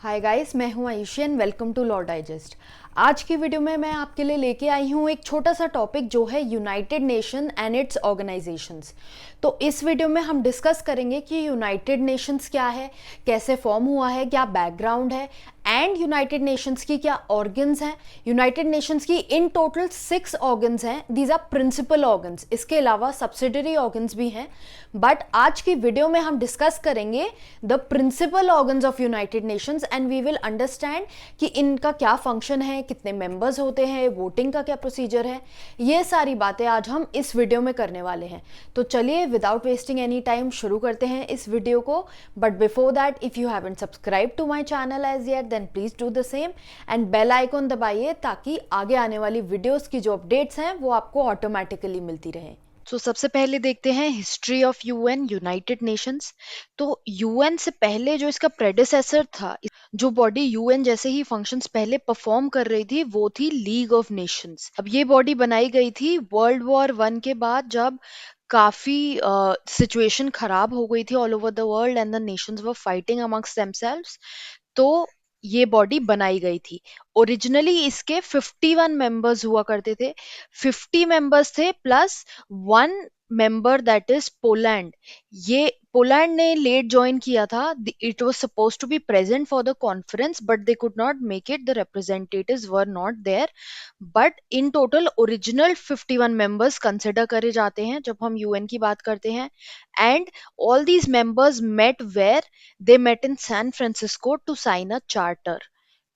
हाय guys, मैं हूं Ayushi and welcome to law digest. आज की वीडियो में मैं आपके लिए लेके आई हूं एक छोटा सा टॉपिक जो है United nation and it's organisations. तो इस वीडियो में हम डिस्कस करेंगे कि यूनाइटेड नेशंस क्या है, कैसे फॉर्म हुआ है, क्या बैकग्राउंड है एंड यूनाइटेड नेशंस की क्या ऑर्गन्स हैं। यूनाइटेड नेशंस की इन टोटल 6 ऑर्गन्स हैं। दीज आर प्रिंसिपल ऑर्गन्स, इसके अलावा सब्सिडरी ऑर्गन्स भी हैं। बट आज की वीडियो में हम डिस्कस करेंगे the principal organs of United Nations and we will understand कि इनका क्या फंक्शन है, कितने मेंबर्स होते हैं, वोटिंग का क्या प्रोसीजर है। ये सारी बातें आज हम इस वीडियो में करने वाले हैं। तो चलिए विदाउट वेस्टिंग एनी टाइम शुरू करते हैं इस वीडियो को। But before that, if you haven't subscribe to my channel as yet then please do the same and bell icon दबाइए ताकि आगे आने वाली वीडियोस की जो अपडेट्स हैं वो आपको ऑटोमेटिकली मिलती रहे। तो सबसे पहले देखते हैं history of UN, United Nations. तो यूएन से पहले जो इसका प्रेडेसेसर था, जो बॉडी यूएन जैसे ही फंक्शंस पहले परफॉर्म कर रही थी, वो थी लीग ऑफ नेशंस। अब ये बॉडी बनाई गई थी वर्ल्ड वॉर वन के बाद, जब काफी सिचुएशन खराब हो गई थी all over the world and the Nations were fighting amongst themselves. तो ये बॉडी बनाई गई थी। ओरिजिनली इसके 51 मेंबर्स हुआ करते थे। 50 मेंबर्स थे plus one member that is Poland. ये पोलैंड ने लेट ज्वाइन किया था। It was suppose to be present for the conference but they could not make it, the representatives were not there. But in total original 51 members consider करे जाते हैं जब हम UN की बात करते हैं। And all these members met where, they met in San Francisco to sign a charter.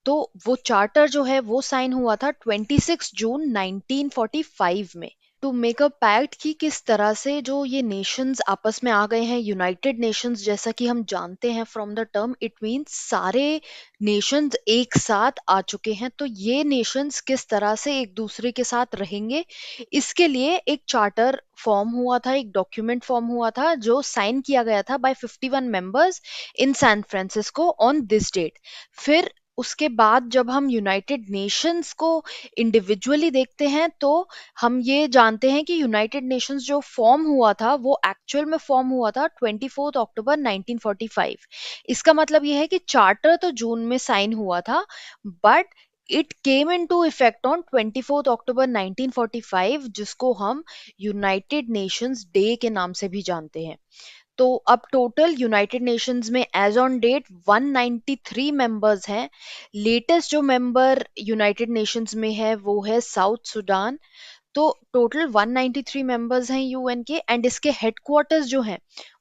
तो वो चार्टर जो है वो साइन हुआ था 26 जून 1945 में, टू मेक अ पैक्ट कि किस तरह से जो ये नेशंस आपस में आ गए हैं। यूनाइटेड नेशंस जैसा कि हम जानते हैं from the term, it means सारे नेशंस एक साथ आ चुके हैं। तो ये नेशंस किस तरह से एक दूसरे के साथ रहेंगे, इसके लिए एक चार्टर फॉर्म हुआ था, एक डॉक्यूमेंट फॉर्म हुआ था जो साइन किया गया था by 51 members in San Francisco on this date. फिर उसके बाद जब हम यूनाइटेड नेशंस को इंडिविजुअली देखते हैं तो हम ये जानते हैं कि यूनाइटेड नेशंस जो फॉर्म हुआ था वो एक्चुअल में फॉर्म हुआ था 24 अक्टूबर 1945। इसका मतलब ये है कि चार्टर तो जून में साइन हुआ था, but it came in to effect on 24 October 1945, जिसको हम यूनाइटेड नेशंस डे के नाम से भी जानते हैं। तो अब टोटल यूनाइटेड नेशंस में एज ऑन डेट 193 मेंबर्स हैं। लेटेस्ट जो मेंबर यूनाइटेड नेशंस में है वो है साउथ सुडान। तो टोटल 193 मेंबर्स हैं यूएन के एंड इसके हेडक्वार्टर्स जो हैं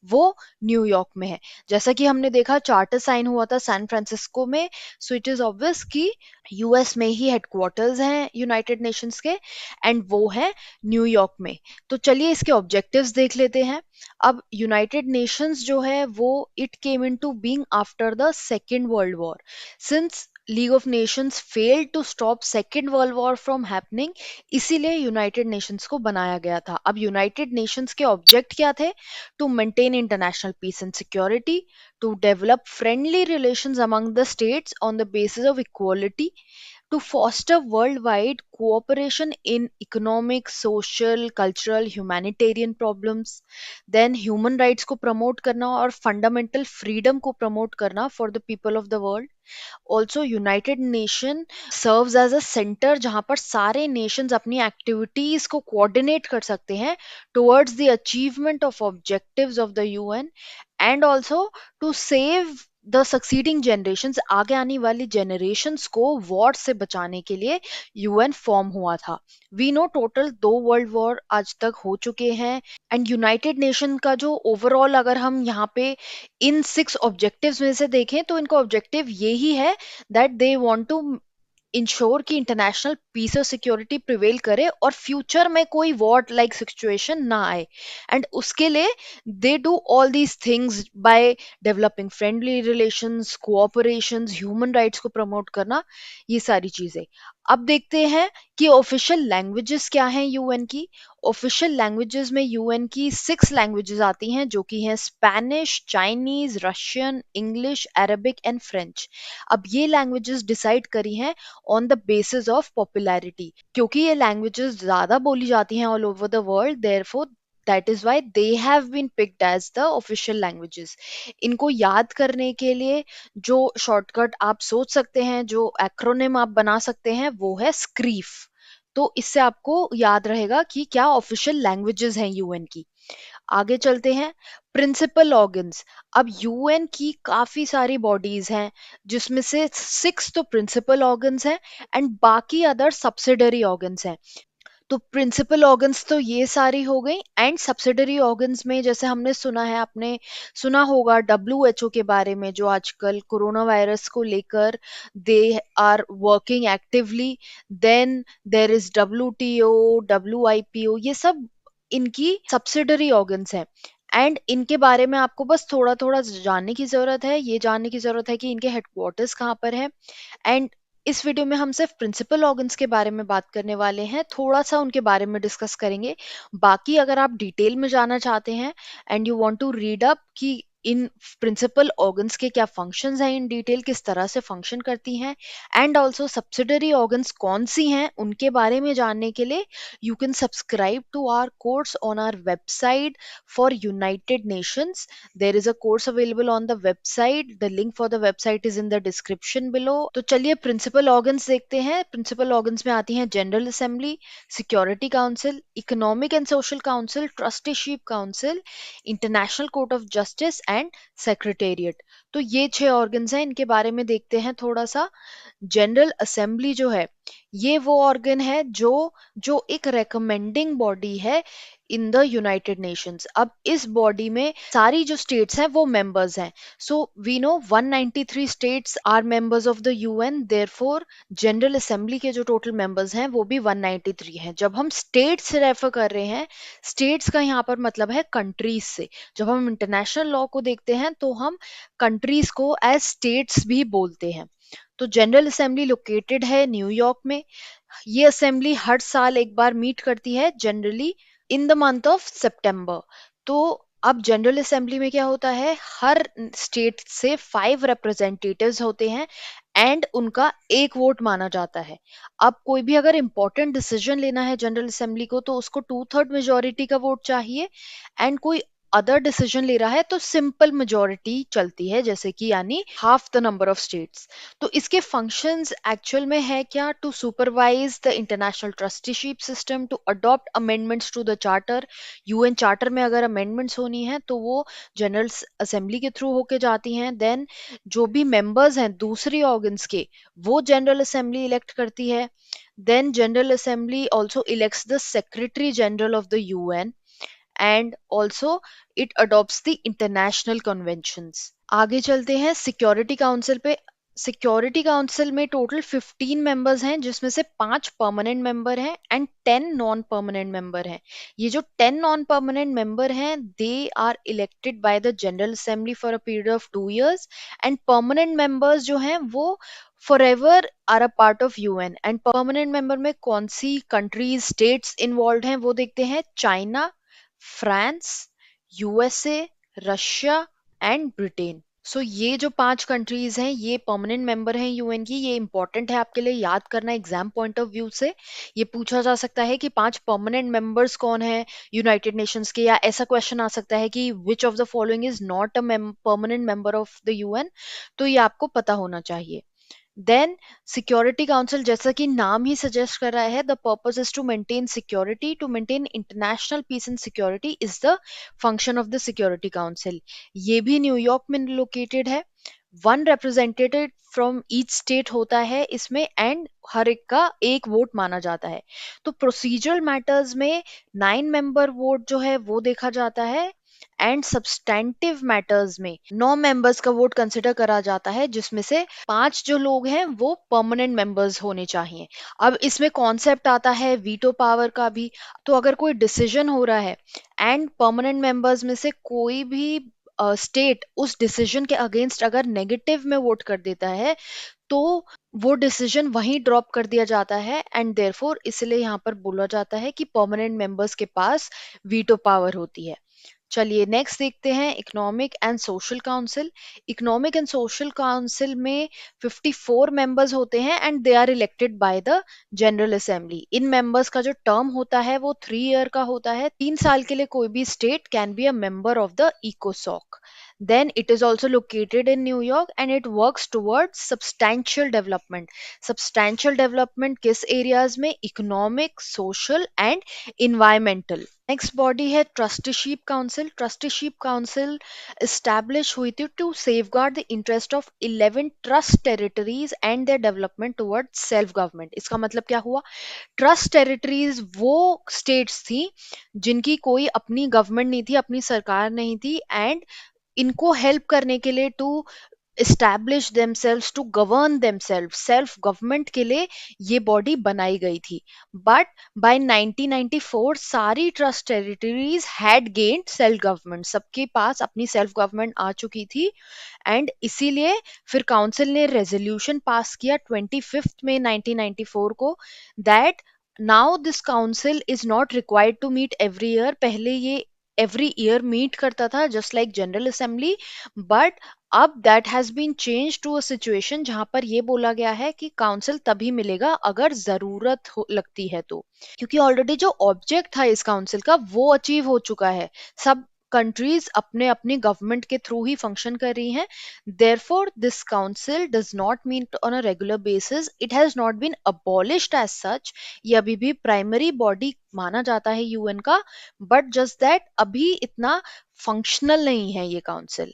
वो न्यूयॉर्क में है। जैसा कि हमने देखा चार्टर साइन हुआ था सैन फ्रांसिस्को में, सो इट इज ऑब्वियस कि यूएस में ही हेडक्वार्टर्स हैं यूनाइटेड नेशंस के एंड वो है न्यूयॉर्क में। तो चलिए इसके ऑब्जेक्टिव्स देख लेते हैं। अब यूनाइटेड नेशंस जो है वो it came into being after the second world war. Since League of Nations failed to stop second world war from happening, इसीलिए यूनाइटेड नेशंस को बनाया गया था। अब यूनाइटेड नेशंस के ऑब्जेक्ट क्या थे? To maintain international peace and security, to develop friendly relations among the states on the basis of equality, to foster worldwide cooperation in economic, social, cultural, humanitarian problems, then human rights को promote करना और fundamental freedom को promote करना for the people of the world. Also United Nation serves as a centre जहां पर सारे Nations अपनी activities को कोऑर्डिनेट कर सकते हैं towards the achievement of objectives of the UN and also to save the succeeding generations, आगे आने वाली जनरेशंस को वॉर से बचाने के लिए यूएन फॉर्म हुआ था। We know total 2 world war आज तक हो चुके हैं एंड यूनाइटेड नेशन का जो ओवरऑल अगर हम यहाँ पे इन 6 ऑब्जेक्टिव्स में से देखें तो इनका ऑब्जेक्टिव यही है that they want to ensure कि इंटरनेशनल पीस और सिक्योरिटी प्रिवेल करे और फ्यूचर में कोई वॉर लाइक सिचुएशन ना आए। एंड उसके लिए they do all these things by developing friendly relations, cooperations, human rights को प्रमोट करना, ये सारी चीजें। अब देखते हैं कि ऑफिशियल लैंग्वेजेस क्या हैं यूएन की। ऑफिशियल लैंग्वेजेस में यूएन की 6 लैंग्वेजेस आती हैं जो कि हैं Spanish, Chinese, Russian, English, Arabic and French. अब ये लैंग्वेजेस डिसाइड करी हैं on the basis of popularity, क्योंकि ये लैंग्वेजेस ज्यादा बोली जाती हैं all over the world, therefore that is why they have been picked as the official languages. इनको याद करने के लिए जो शॉर्टकट आप सोच सकते हैं, जो एक्रोनिम आप बना सकते हैं, वो है स्क्रीफ। तो इससे आपको याद रहेगा कि क्या ऑफिशियल लैंग्वेजेस हैं यूएन की। आगे चलते हैं, प्रिंसिपल ऑर्गन्स। अब यूएन की काफी सारी बॉडीज हैं, जिसमें से 6 तो प्रिंसिपल ऑर्गन्स हैं एंड बाकी अदर सब्सिडरी ऑर्गन्स हैं। तो प्रिंसिपल ऑर्गन्स तो ये सारी हो गई, एंड सब्सिडरी ऑर्गन्स में जैसे हमने सुना है, आपने सुना होगा डब्ल्यूएचओ के बारे में, जो आजकल कोरोना वायरस को लेकर they are working actively. Then there is WTO, WIPO, ये सब इनकी सब्सिडरी ऑर्गन्स हैं। एंड इनके बारे में आपको बस थोड़ा थोड़ा जानने की जरूरत है, ये जानने की जरूरत है कि इनके हेडक्वार्टर्स कहाँ पर है। एंड इस वीडियो में हम सिर्फ प्रिंसिपल ऑर्गन्स के बारे में बात करने वाले हैं, थोड़ा सा उनके बारे में डिस्कस करेंगे। बाकी अगर आप डिटेल में जानना चाहते हैं and you want to read up कि इन प्रिंसिपल ऑर्गन्स के क्या फंक्शंस हैं, इन डिटेल किस तरह से फंक्शन करती हैं, एंड ऑल्सो सब्सिडरी ऑर्गन्स कौन सी हैं, उनके बारे में जानने के लिए you can subscribe to our course on our website for United Nations. There is a course available on the website. The link for the website is in the description below. तो चलिए प्रिंसिपल ऑर्गन्स देखते हैं। Principal organs में आती हैं general assembly, security council, economic and social council, trusteeship council, international court of justice and secretariat. तो ये 6 organs हैं, इनके बारे में देखते हैं थोड़ा सा। जनरल असेंबली जो है, ये वो ऑर्गन है जो जो एक रेकमेंडिंग बॉडी है इन द यूनाइटेड नेशंस। अब इस बॉडी में सारी जो स्टेट्स हैं वो मेंबर्स हैं। So we know 193 states are members of the UN, therefore general assembly के जो टोटल मेंबर्स हैं वो भी 193 हैं। जब हम स्टेट्स से रेफर कर रहे हैं, स्टेट्स का यहाँ पर मतलब है कंट्रीज से। जब हम इंटरनेशनल लॉ को देखते हैं तो हम कंट्रीज को एज स्टेट्स भी बोलते हैं। तो जनरल असेंबली लोकेटेड है न्यूयॉर्क में। ये असेंबली हर साल एक बार मीट करती है, generally in the month of September. तो अब जनरल असेंबली में क्या होता है, हर स्टेट से 5 रिप्रेजेंटेटिव्स होते हैं एंड उनका एक वोट माना जाता है। अब कोई भी अगर इंपॉर्टेंट डिसीजन लेना है जनरल असेंबली को, तो उसको 2/3 मेजोरिटी का वोट चाहिए। एंड कोई अदर डिसीजन ले रहा है तो सिंपल मेजोरिटी चलती है, जैसे कि यानी half the number of states. तो इसके फंक्शंस एक्चुअल में है क्या, to supervise the international trusteeship system, to adopt amendments to the charter. UN charter में अगर अमेंडमेंट्स होनी है तो वो जनरल असेंबली के थ्रू होके जाती हैं। देन जो भी मेंबर्स हैं दूसरी ऑर्गन्स के, वो जनरल असेंबली इलेक्ट करती है। Then general assembly also elects the secretary general of the UN, and also it adopts the international conventions. आगे चलते हैं सिक्योरिटी काउंसिल पे। सिक्योरिटी काउंसिल में टोटल 15 मेंबर्स हैं, जिसमें से 5 परमानेंट मेंबर हैं एंड 10 नॉन परमानेंट मेंबर हैं। ये जो 10 नॉन परमानेंट मेंबर हैं, they are elected by the general assembly for a period of 2 years, and permanent members जो हैं वो forever are a part of UN। And permanent member में कौन सी countries states involve हैं वो देखते हैं, China, France, USA, Russia and Britain. So ये जो 5 कंट्रीज हैं ये परमानेंट मेंबर हैं यूएन की। ये इंपॉर्टेंट है आपके लिए याद करना एग्जाम पॉइंट ऑफ व्यू से। ये पूछा जा सकता है कि 5 परमानेंट मेंबर्स कौन है यूनाइटेड नेशंस के, या ऐसा क्वेश्चन आ सकता है कि which of the following is not a permanent member of the UN. तो ये आपको पता होना चाहिए। देन सिक्योरिटी काउंसिल, जैसा कि नाम ही सजेस्ट कर रहा है, the purpose is to maintain security, to maintain international peace and security is the function of the security council. ये भी न्यूयॉर्क में लोकेटेड है। 1 रिप्रेजेंटेटिव फ्रॉम ईच स्टेट होता है इसमें, एंड हर एक का एक वोट माना जाता है। तो प्रोसीजरल मैटर्स में 9 मेंबर वोट जो है वो देखा जाता है, एंड सब्सटैंटिव मैटर्स में 9 मेंबर्स का वोट कंसिडर करा जाता है, जिसमें से 5 जो लोग हैं वो परमानेंट मेंबर्स होने चाहिए। अब इसमें कॉन्सेप्ट आता है वीटो पावर का भी। तो अगर कोई डिसीजन हो रहा है एंड परमानेंट मेंबर्स में से कोई भी स्टेट उस डिसीजन के अगेंस्ट अगर नेगेटिव में वोट कर देता है, तो वो डिसीजन वहीं ड्रॉप कर दिया जाता है, एंड देयरफॉर इसलिए यहाँ पर बोला जाता है कि परमानेंट मेंबर्स के पास वीटो पावर होती है। चलिए नेक्स्ट देखते हैं economic and social council. Economic and social council में 54 मेंबर्स होते हैं and they are elected by the general assembly. इन मेंबर्स का जो टर्म होता है वो 3 ईयर का होता है। 3 साल के लिए कोई भी state can be a member of the इकोसॉक। Then it is also located in New York and it works towards substantial development. Substantial development किस areas में? Economic, social and environmental. Next body है trusteeship council. Trusteeship council establish हुई थी to safeguard the interest of 11 trust territories and their development towards self government. इसका मतलब क्या हुआ? Trust territories वो स्टेट्स थी जिनकी कोई अपनी गवर्नमेंट नहीं थी, अपनी सरकार नहीं थी, एंड इनको हेल्प करने के लिए to establish themselves to govern themselves self government के लिए ये बॉडी बनाई गई थी। बट बाय 1994 सारी trust territories had gained self government, सबके पास अपनी सेल्फ गवर्नमेंट आ चुकी थी। एंड इसीलिए फिर काउंसिल ने रेजोल्यूशन पास किया 25 मई 1994 को that now this council is not required to meet every year. पहले ये एवरी ईयर मीट करता था just like general assembly, but अब that has been change to a situation जहां पर ये बोला गया है कि काउंसिल तभी मिलेगा अगर जरूरत लगती है तो, क्योंकि ऑलरेडी जो ऑब्जेक्ट था इस काउंसिल का वो अचीव हो चुका है। सब कंट्रीज अपने अपनी गवर्नमेंट के थ्रू ही फंक्शन कर रही हैं। Therefore this council does not meet on a regular basis, it has not been abolished as such. ये अभी भी प्राइमरी बॉडी माना जाता है यूएन का, बट जस्ट दैट अभी इतना फंक्शनल नहीं है ये काउंसिल।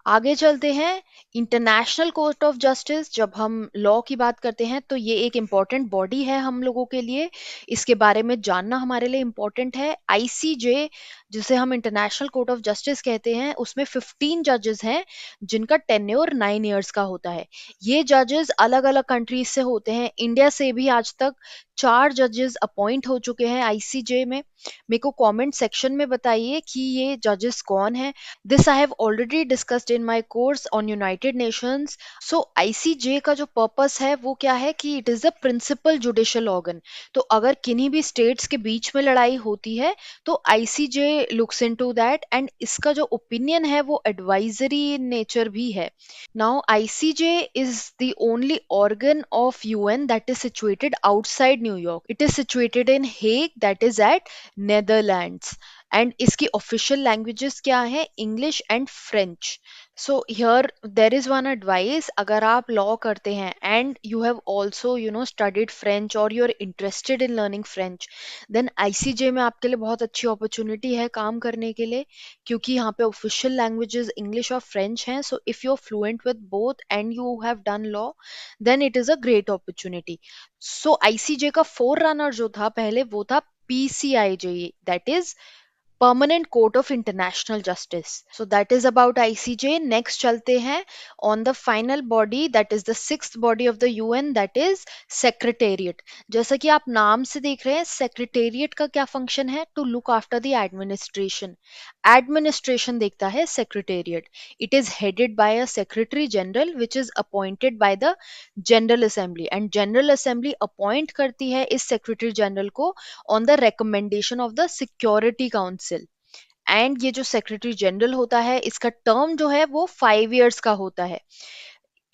आगे चलते हैं इंटरनेशनल कोर्ट ऑफ जस्टिस। जब हम लॉ की बात करते हैं तो ये एक इम्पॉर्टेंट बॉडी है हम लोगों के लिए, इसके बारे में जानना हमारे लिए इम्पॉर्टेंट है। आईसीजे जिसे हम इंटरनेशनल कोर्ट ऑफ जस्टिस कहते हैं उसमें 15 जजेस हैं जिनका टेन्योर 9 इयर्स का होता है। ये जजेस अलग अलग कंट्रीज से होते हैं। इंडिया से भी आज तक 4 जजेस अपॉइंट हो चुके हैं आईसीजे में। मेरे को कमेंट सेक्शन में बताइए कि ये जजेस कौन है। This I have already discussed in my course on United Nations. So ICJ का जो पर्पस है वो क्या है कि it is the principal judicial organ. तो अगर किन्हीं भी स्टेट्स के बीच में लड़ाई होती है तो ICJ looks into that, and इसका जो ओपिनियन है वो एडवाइजरी इन नेचर भी है। Now ICJ is the only organ of UN that is situated outside New York. It is situated in Hague that is at Netherlands, and इसकी official languages क्या है? English and French. So here there is one advice, अगर आप law करते हैं and you have also studied French और you are interested in learning French, then ICJ में आपके लिए बहुत अच्छी अपॉर्चुनिटी है काम करने के लिए, क्योंकि यहाँ पे ऑफिशियल लैंग्वेजेस इंग्लिश और फ्रेंच हैं। So if you are fluent with both and you have done law, then it is a great opportunity. So ICJ का फोर रनर जो था पहले वो था PCIJ, that is permanent court of international justice. So that is about ICJ. Next चलते हैं on the final body that is the sixth body of the UN, that is secretariat. जैसा कि आप नाम से देख रहे हैं सेक्रेटेरिएट का क्या फंक्शन है? To look after the administration. Administration देखता है secretariat. It is headed by a secretary general which is appointed by the general assembly, and general assembly appoint करती है इस सेक्रेटरी जनरल को on the recommendation of the security council. And ये जो secretary general होता है इसका term जो है वो 5 इयर्स का होता है।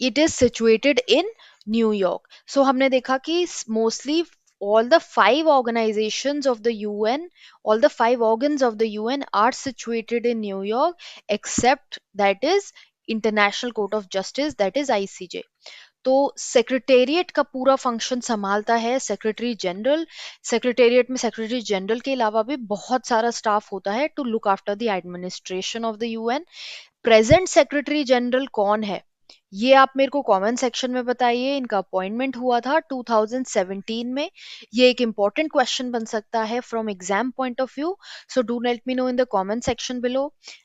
It is situated in New York. So हमने देखा कि mostly all the 5 organizations of the UN, all the 5 organs of the UN are situated in New York, except that is International Court of Justice, that is ICJ। तो secretariat का पूरा function संभालता है secretary general. Secretariat में secretary general के अलावा भी बहुत सारा स्टाफ होता है to look after the administration of the UN. Present secretary general कौन है ये आप मेरे को कमेंट सेक्शन में बताइए। इनका अपॉइंटमेंट हुआ था 2017 में। ये एक इंपॉर्टेंट क्वेश्चन बन सकता है from exam point of view, so do let me know in the comment section below.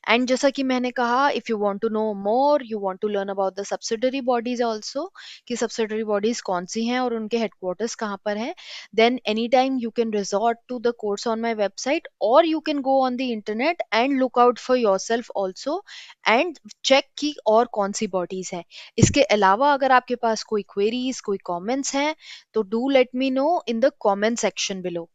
And जैसा कि मैंने कहा, if you want to know more, you want to learn about the subsidiary bodies also, कि subsidiary bodies कौन सी हैं और उनके हेडक्वार्टर्स कहाँ पर हैं, then any time you can resort to the course on my website, और you can go on the internet and look out for yourself also and check की और कौन सी बॉडीज हैं। इसके अलावा अगर आपके पास कोई क्वेरीज, कोई कमेंट्स हैं, तो do let me know in the comment section below.